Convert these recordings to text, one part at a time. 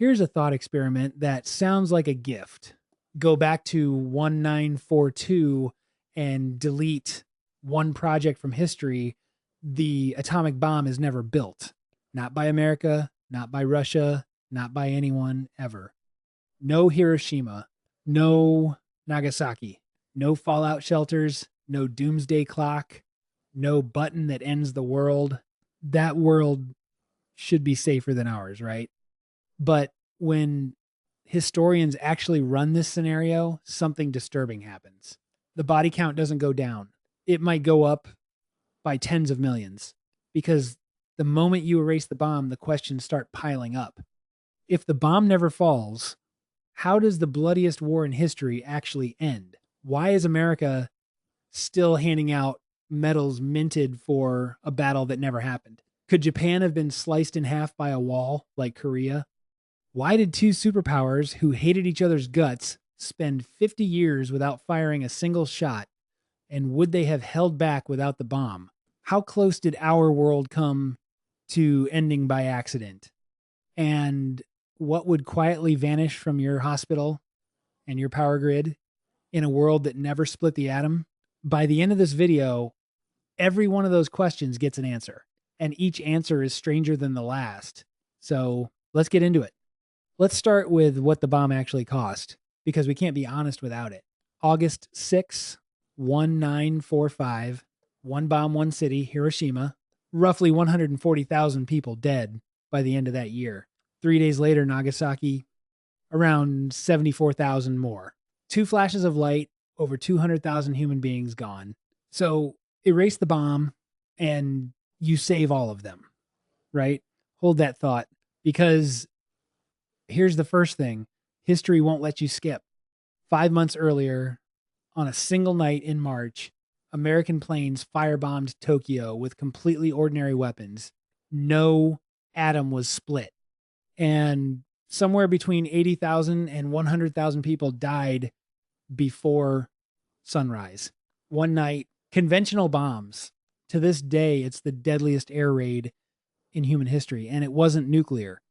Here's a thought experiment that sounds like a gift. Go back to 1942 and delete one project from history. The atomic bomb is never built. Not by America, not by Russia, not by anyone ever. No Hiroshima, no Nagasaki, no fallout shelters, no doomsday clock, no button that ends the world. That world should be safer than ours, right? But when historians actually run this scenario, something disturbing happens. The body count doesn't go down. It might go up by tens of millions because the moment you erase the bomb, the questions start piling up. If the bomb never falls, how does the bloodiest war in history actually end? Why is America still handing out medals minted for a battle that never happened? Could Japan have been sliced in half by a wall like Korea? Why did two superpowers who hated each other's guts spend 50 years without firing a single shot? And would they have held back without the bomb? How close did our world come to ending by accident? And what would quietly vanish from your hospital and your power grid in a world that never split the atom? By the end of this video, every one of those questions gets an answer, and each answer is stranger than the last. So let's get into it. Let's start with what the bomb actually cost, because we can't be honest without it. August 6, 1945, one bomb, one city, Hiroshima, roughly 140,000 people dead by the end of that year. 3 days later, Nagasaki, around 74,000 more. Two flashes of light, over 200,000 human beings gone. So erase the bomb and you save all of them, right? Hold that thought, because here's the first thing. History won't let you skip. 5 months earlier, on a single night in March, American planes firebombed Tokyo with completely ordinary weapons. No atom was split. And somewhere between 80,000 and 100,000 people died before sunrise. One night, conventional bombs. To this day, it's the deadliest air raid in human history, and it wasn't nuclear.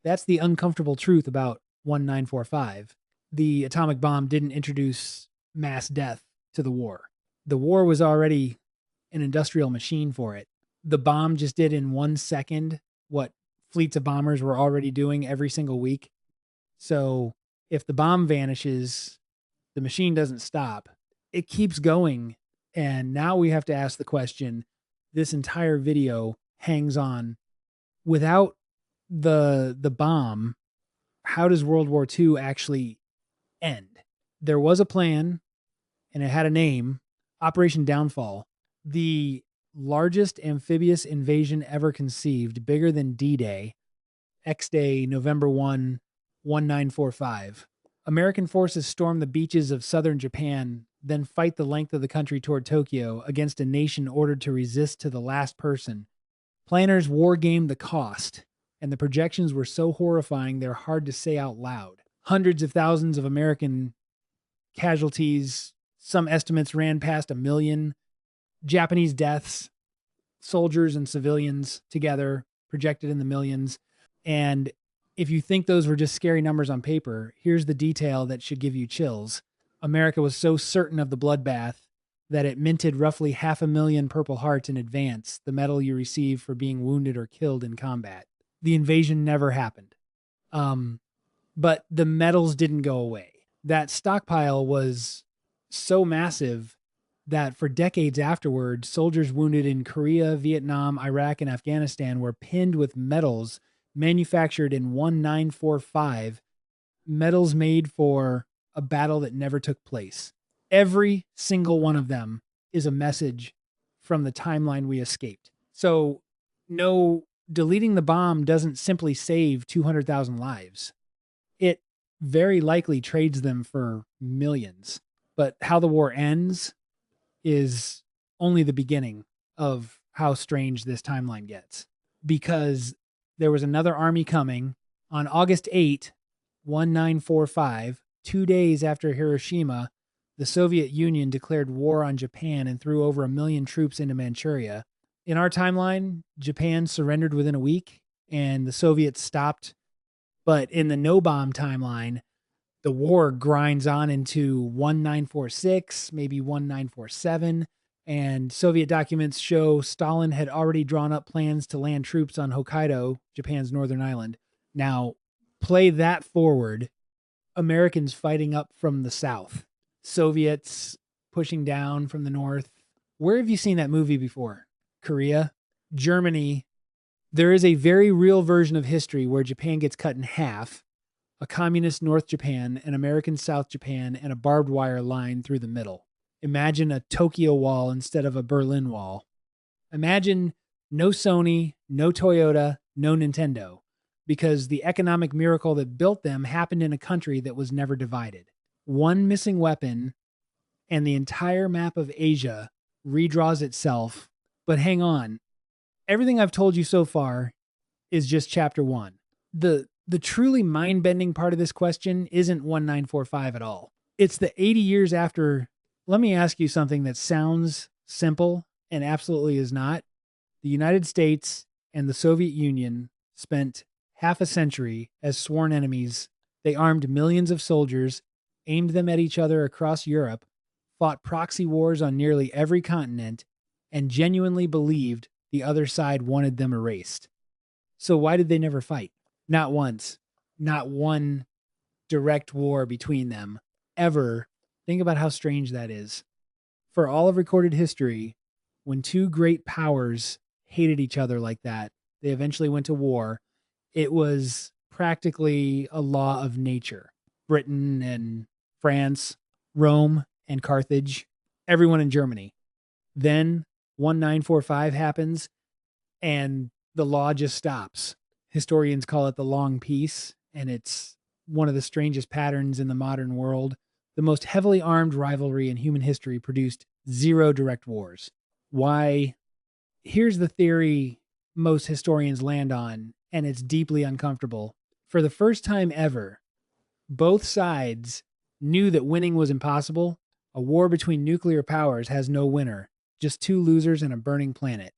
That's the uncomfortable truth about 1945. The atomic bomb didn't introduce mass death to the war. The war was already an industrial machine for it. The bomb just did in 1 second what fleets of bombers were already doing every single week. So if the bomb vanishes, the machine doesn't stop. It keeps going. And now we have to ask the question, this entire video hangs on. Without the bomb, how does World War II actually end? There was a plan, and it had a name, Operation Downfall. The largest amphibious invasion ever conceived, bigger than D-Day, X-Day, November 1, 1945. American forces stormed the beaches of southern Japan, then fight the length of the country toward Tokyo against a nation ordered to resist to the last person. Planners wargamed the cost, and the projections were so horrifying they're hard to say out loud. Hundreds of thousands of American casualties. Some estimates ran past 1 million. Japanese deaths, soldiers and civilians together, projected in the millions. And if you think those were just scary numbers on paper, here's the detail that should give you chills. America was so certain of the bloodbath that it minted roughly 500,000 Purple Hearts in advance, the medal you receive for being wounded or killed in combat. The invasion never happened. But the medals didn't go away. That stockpile was so massive that for decades afterward, soldiers wounded in Korea, Vietnam, Iraq, and Afghanistan were pinned with medals manufactured in 1945, medals made for a battle that never took place. Every single one of them is a message from the timeline we escaped. So no, deleting the bomb doesn't simply save 200,000 lives. It very likely trades them for millions. But how the war ends is only the beginning of how strange this timeline gets. Because there was another army coming on August 8, 1945, 2 days after Hiroshima. The Soviet Union declared war on Japan and threw over 1 million troops into Manchuria. In our timeline, Japan surrendered within a week, and the Soviets stopped But in the no bomb timeline, the war grinds on into 1946, maybe 1947. And Soviet documents show Stalin had already drawn up plans to land troops on Hokkaido, Japan's northern island. Now, play that forward, Americans fighting up from the south, Soviets pushing down from the north. Where have you seen that movie before? Korea, Germany. There is a very real version of history where Japan gets cut in half, a communist North Japan, an American South Japan, and a barbed wire line through the middle. Imagine a Tokyo wall instead of a Berlin wall. Imagine no Sony, no Toyota, no Nintendo, because the economic miracle that built them happened in a country that was never divided. One missing weapon, and the entire map of Asia redraws itself. But hang on, everything I've told you so far is just chapter one. The truly mind-bending part of this question isn't 1945 at all. It's the 80 years after. Let me ask you something that sounds simple and absolutely is not. The United States and the Soviet Union spent half a century as sworn enemies. They armed millions of soldiers, aimed them at each other across Europe, fought proxy wars on nearly every continent, and genuinely believed the other side wanted them erased. So why did they never fight? Not once. Not one direct war between them, ever. Think about how strange that is. For all of recorded history, when two great powers hated each other like that, they eventually went to war. It was practically a law of nature. Britain and France, Rome and Carthage, everyone in Germany. Then 1945 happens and the law just stops. Historians call it the Long Peace, and it's one of the strangest patterns in the modern world. The most heavily armed rivalry in human history produced zero direct wars. Why? Here's the theory most historians land on, and it's deeply uncomfortable. For the first time ever, both sides knew that winning was impossible. A war between nuclear powers has no winner, just two losers and a burning planet.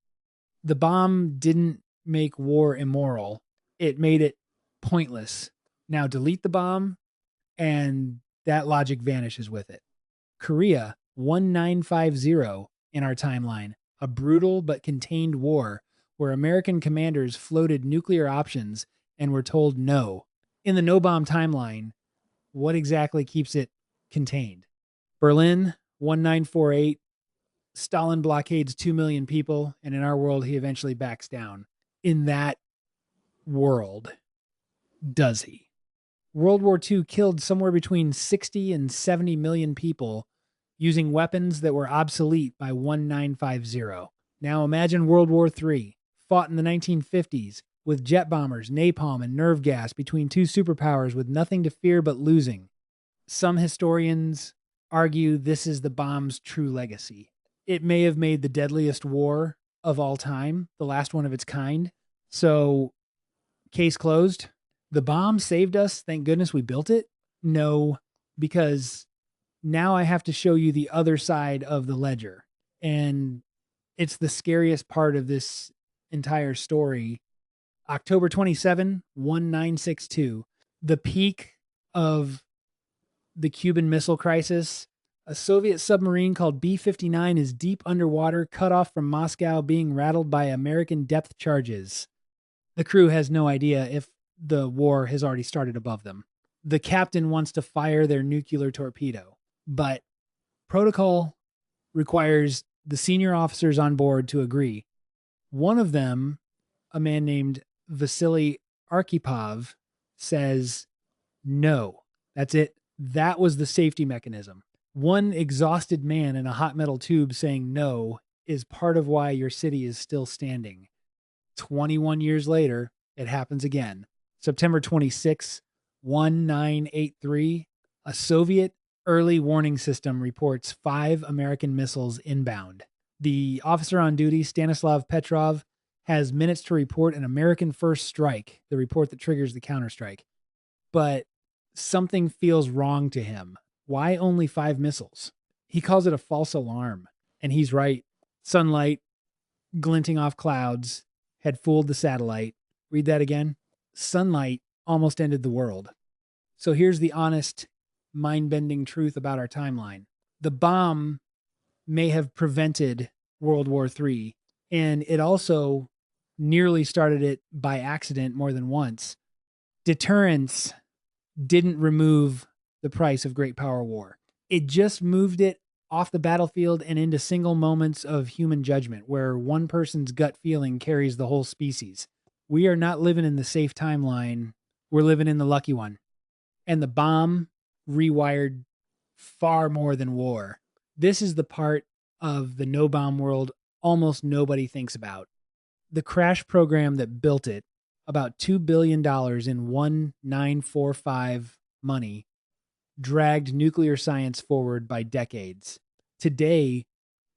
The bomb didn't make war immoral. It made it pointless. Now delete the bomb, and that logic vanishes with it. Korea, 1950 in our timeline, a brutal but contained war where American commanders floated nuclear options and were told no. In the no-bomb timeline, what exactly keeps it contained? Berlin, 1948, Stalin blockades 2 million people, and in our world, he eventually backs down. In that world, does he? World War II killed somewhere between 60 and 70 million people using weapons that were obsolete by 1950. Now imagine World War III, fought in the 1950s, with jet bombers, napalm, and nerve gas between two superpowers with nothing to fear but losing. Some historians argue this is the bomb's true legacy. It may have made the deadliest war of all time, the last one of its kind. So, case closed. The bomb saved us. Thank goodness we built it. No, because now I have to show you the other side of the ledger. And it's the scariest part of this entire story. October 27, 1962, the peak of the Cuban Missile Crisis. A Soviet submarine called B-59 is deep underwater, cut off from Moscow, being rattled by American depth charges. The crew has no idea if the war has already started above them. The captain wants to fire their nuclear torpedo, but protocol requires the senior officers on board to agree. One of them, a man named Vasily Arkhipov, says no. That's it. That was the safety mechanism. One exhausted man in a hot metal tube saying no is part of why your city is still standing. 21 years later, it happens again. September 26, 1983, a Soviet early warning system reports 5 American missiles inbound. The officer on duty, Stanislav Petrov, has minutes to report an American first strike, the report that triggers the counterstrike. But something feels wrong to him. Why only 5 missiles? He calls it a false alarm. And he's right. Sunlight glinting off clouds had fooled the satellite. Read that again. Sunlight almost ended the world. So here's the honest, mind bending truth about our timeline: the bomb may have prevented World War III, and it also nearly started it by accident more than once. Deterrence didn't remove the price of great power war, it just moved it off the battlefield and into single moments of human judgment where one person's gut feeling carries the whole species. We are not living in the safe timeline, we're living in the lucky one. And the bomb rewired far more than war. This is the part of the no bomb world almost nobody thinks about. The crash program that built it, about $2 billion in 1945 money, dragged nuclear science forward by decades. Today,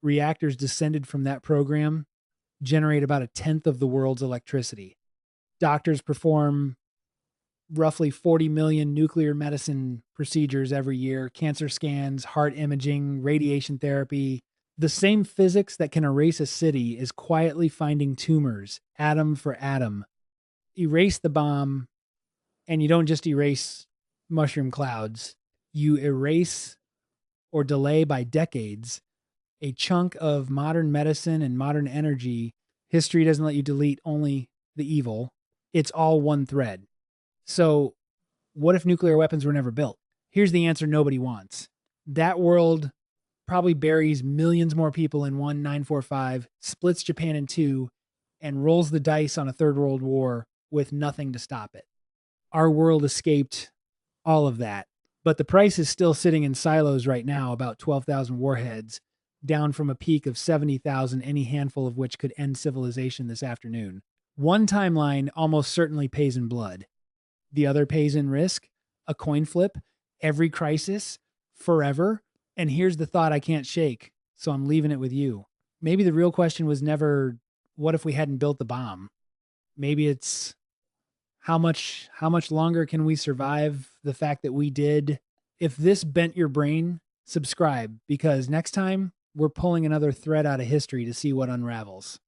reactors descended from that program generate about a tenth of the world's electricity. Doctors perform roughly 40 million nuclear medicine procedures every year: cancer scans, heart imaging, radiation therapy. The same physics that can erase a city is quietly finding tumors, atom for atom. Erase the bomb, and you don't just erase mushroom clouds, you erase or delay by decades a chunk of modern medicine and modern energy. History doesn't let you delete only the evil, it's all one thread. So, what if nuclear weapons were never built? Here's the answer nobody wants. That world probably buries millions more people in 1945, splits Japan in two, and rolls the dice on a third world war with nothing to stop it. Our world escaped all of that, but the price is still sitting in silos right now, about 12,000 warheads, down from a peak of 70,000, any handful of which could end civilization this afternoon. One timeline almost certainly pays in blood. The other pays in risk, a coin flip, every crisis, forever. And here's the thought I can't shake, so I'm leaving it with you. Maybe the real question was never, what if we hadn't built the bomb? Maybe it's, how much longer can we survive the fact that we did? If this bent your brain, subscribe, because next time we're pulling another thread out of history to see what unravels.